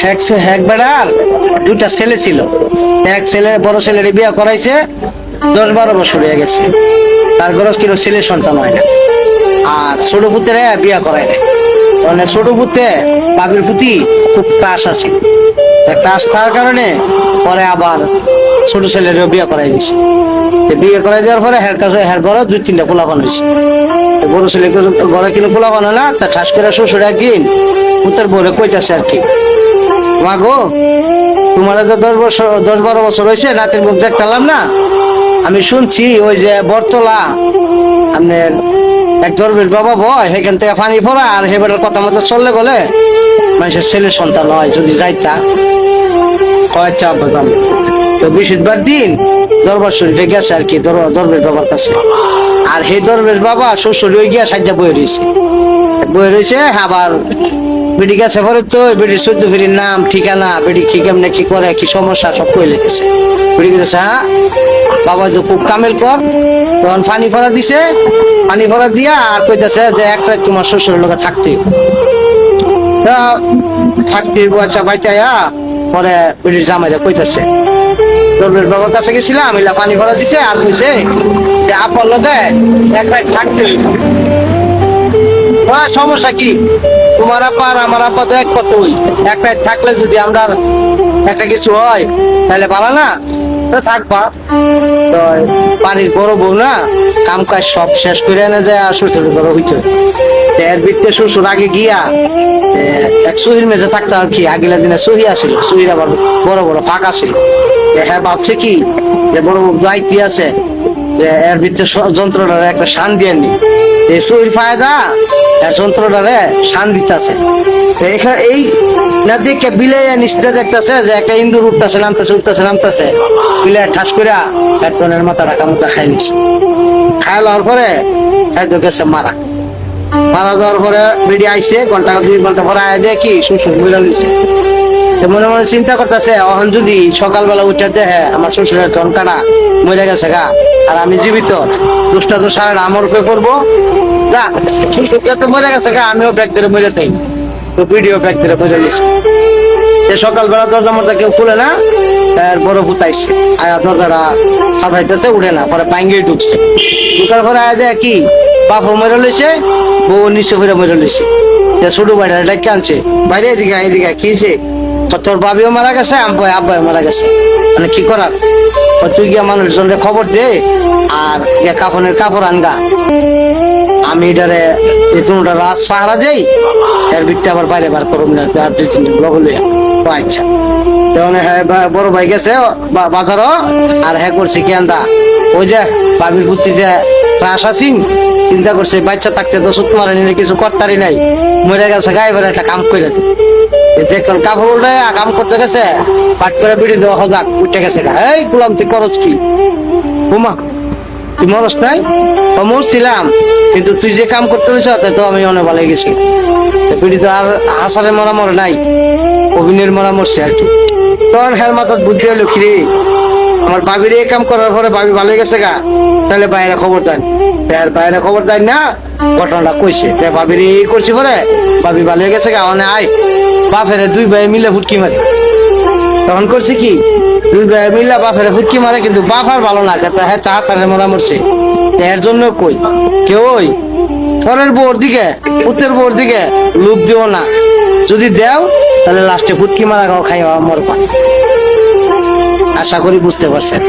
এক বেড়ার দুইটা ছেলে ছিল। এক ছেলে বড় ছেলের বিয়ে করাইছে, 10-12 বছর হয়ে গেছে, তার গরজ কিলো ছেলের সন্তান হয় না। আর ছোট পুত্রের বিয়ে করায় না। মানে ছোট পুত্রে বাবির প্রতি খুব টাস আছে, টাস থাকার কারণে পরে আবার ছোট ছেলেরও বিয়ে করাই দিছে। বিয়ে করাই দেওয়ার পরে হের কাছে হের ঘরে 2-3টা পোলাপান হয়েছে। বড় ছেলে ঘরে কিনে পোলাপান হলো না, তা ঠাস করে শ্বশুর একদিন পুত্রের বউরে কইতাছে আর কি, মা গো তোমার তো 10-12 বছর হয়েছে, নাতির মুখ দেখতাম না, আমি শুনছি ওই যে বরতলা আপনার এক ধর্মের বাবা বয় সেখান থেকে পানি পড়া, আর হেবারের কথা মতো চললে বলে মানুষের ছেলের সন্তান হয়, যদি যাইতা কয়েকটা আব্বাজান। তো বৃহস্পতিবার দিন দরবার শরীফে গেছে আর কি, দরবেশ বাবার কাছে। আর সেই দরবেশ বাবা শ্বশুর হয়ে গিয়া সাজ্জা বয়ে রয়েছে। আবার বেটি গেছে পরে তো বেটির 14 ফেরির নাম ঠিকানা, বেটি কি কেমনে কি করে কি সমস্যা সব কই লিখেছে। বেটি গেছে হ্যাঁ বাবা তো খুব কামেল কর। তখন পানি ভরা দিছে, পানি ভরা দিয়া আর কইতেছে যে এক রাত তোমার শ্বশুরের লোকে থাকতে আচ্ছা বাইচাইয়া। পরে বেটির জামাইরা কইতেছে দরবেশ বাবার কাছে গেছিলাম, এলা পানি ভরা দিছে আর কইছে যে আপার লোকে এক রাত থাকতে। সমস্যা কি, তোমার আপা আর আমার আপা তো এক কতই, এক রাত থাকলে যদি আমরা একটা কিছু হয় তাহলে ভালো না, থাকবা। তো বাড়ির বড় বউ না কাম কাজ সব শেষ করে এনে যায় আর শ্বশুর ঘরে হইতো। এর ভিত্তে শ্বশুর আগে গিয়া এক সহির মেঝে থাকতো আর কি। আগের দিনে সহি আসছিল, সহির আবার বড় বড় ফাঁকা ছিল। হ্যাঁ ভাবছে কি যে বড় বউ দায়িত্ব আছে, এর ভিত্তে যন্ত্রটারে একটা শান দিয়ে নি, এই সহির ফায়দা যন্ত্রটারে শান দিতেছে। এই না দেখে বিলে নিশ্চিত দেখতেছে যে একটা ইন্দুর উঠতেছে নামতেছে বিলে ঠাস করে একজনের মাথাটা কামুটা খাই নিছে। খাই লওয়ার পরে খাইতে গেছে মারা যাওয়ার পরে বেরিয়ে আইসে, 1-2 ঘন্টা পরে আয় দেয় কি শ্বশুর মিলা নিছে। মনে মনে চিন্তা করতেছে, অহন যদি সকালবেলা উঠে দেখে আমার শ্বশুরের টনকাটা মরে গেছে গা আর আমি জীবিত, দোষটা তো সারা আমার উপরে করবো, যা শ্বশুরটা তো মরে গেছে গা, আমিও ব্যাগ ধরে মরে থাকি। তো ভিডিও ব্যাগ ধরে মরে গেছে। সকালবেলা দরজা মরজা কেউ খুলে না, তার বড় পুতাইছে আয়া দরজাটা সাজাইতেছে, উঠে না, পরে পাঙ্গেই ঢুকছে। ঢুকার পরে আয়া দেয় কি বাপও মরে লইছে, বউ নিচে ফিরে মরে লইছে। ছোট ভাইটা ডেকে আনছে, বাইরে এদিকে কি হয়েছে, তোর বাবিও মারা গেছে আব্বাই মারা গেছে, মানে কি করার, তুই গিয়া মানুষজনকে খবর দে আর কাফনের কাপড় আনগা, আমি এটারে কোনটা রাজ পাহারা দেই, এর ভিত্তি আবার বাইরে বার করুন না, 2-3 দিন লগলে। আচ্ছা তখন হ্যাঁ বড় ভাই গেছে বাজারও, আর হ্যাঁ করছে কি আন্দা ওই যে বাবির পুত্রী যে ক্লাস আছিন, চিন্তা করছে বাচ্চা থাকতে তো সুত মারে নিলে কিছু করতারই নাই, মরে গেছে গায়ে বেড়ে একটা কাম করে দেখুন কাপড় উল্টে কাম করতে গেছে, পাট করে বিড়ি দেওয়া হজাক উঠে গেছে। এই গুলাম তুই করস কি হুমা, তুই মরস নাই? মরছিলাম, কিন্তু তুই যে কাম করতে গেছ তাই তো আমি অনেক ভালো গেছি। বিড়ি তো আর হাসারে মরা মরে নাই, অভিনয়ের মরা মরছে আর কি। তখন হের মাথার বুদ্ধি হলো কি রে, আমার বাবির এই কাম করার পরে বাবি ভালো গেছে গা, তাহলে বাইরে খবর দেন। বাইরে খবর দেয় না, ঘটনাটা কইছে বাবির এই করছি পরে বাবি ভালো গেছে গা, মানে আয় বাপের 2 ভাই মিলে ফুটকি মারে। তখন করছে কি 2 ভাই মিলে বাপের ফুটকি মারে, কিন্তু বাপ আর ভালো না, হ্যাঁ হাসারে মরা মরছে। এর জন্য কই কেউ ওই পরের বউর দিকে পুতের বউর দিকে লোভ দিও না, যদি দেও তাহলে লাস্টে ফুটকি মারা খাও খাই মরবা। আশা করি বুঝতে পারছেন।